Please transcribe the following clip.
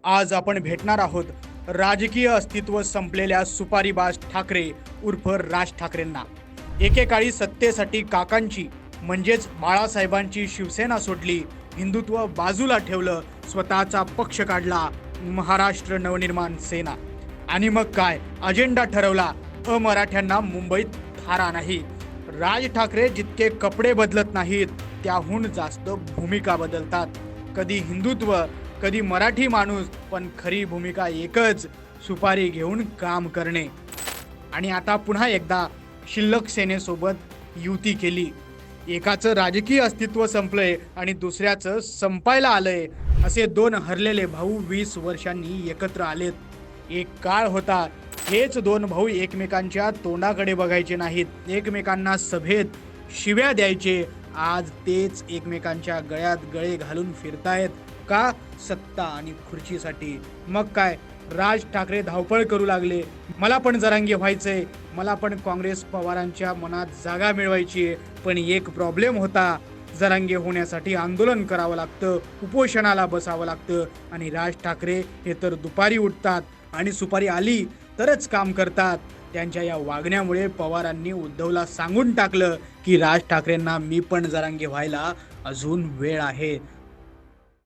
आज आपण भेटणार आहोत राजकीय अस्तित्व संपलेल्या सुपारीबाज ठाकरे उर्फ राज ठाकरेंना। एकेकाळी सत्तेसाठी काकांची म्हणजेच बाळासाहेबांची शिवसेना सोडली, हिंदुत्व बाजूला ठेवलं, स्वतःचा पक्ष काढला महाराष्ट्र नवनिर्माण सेना। आणि मग काय अजेंडा ठरवला, अमराठ्यांना मुंबईत थारा नाही। राज ठाकरे जितके कपडे बदलत नाहीत त्याहून जास्त भूमिका बदलतात। कधी हिंदुत्व, कधी मराठी माणूस, पण खरी भूमिका एकच, सुपारी घेऊन काम करणे। आणि आता पुन्हा एकदा शिल्लक सेनेसोबत युती केली। एकाचं राजकीय अस्तित्व संपलंय आणि दुसऱ्याचं संपायला आलंय। असे दोन हरलेले भाऊ 20 वर्षांनी एकत्र आलेत। एक काळ होता हेच दोन भाऊ एकमेकांच्या तोंडाकडे बघायचे नाहीत, एकमेकांना सभेत शिव्या द्यायचे। आज तेच एकमेकांच्या गळ्यात गळे घालून फिरतायत का? सत्ता आणि खुर्चीसाठी। मग काय राज ठाकरे धावपळ करू लागले, मला पण जरांगे व्हायचंय, मला पण काँग्रेस पवारांच्या मनात जागा मिळवायची। पण एक प्रॉब्लेम होता, जरांगे होण्यासाठी आंदोलन करावं लागतं, उपोषणाला बसावं लागतं। आणि राज ठाकरे हे तर दुपारी उठतात आणि सुपारी आली तरच काम करतात। त्यांच्या या वागण्यामुळे पवारांनी उद्धवला सांगून टाकलं की राज ठाकरेंना मी पण जरांगे व्हायला अजून वेळ आहे।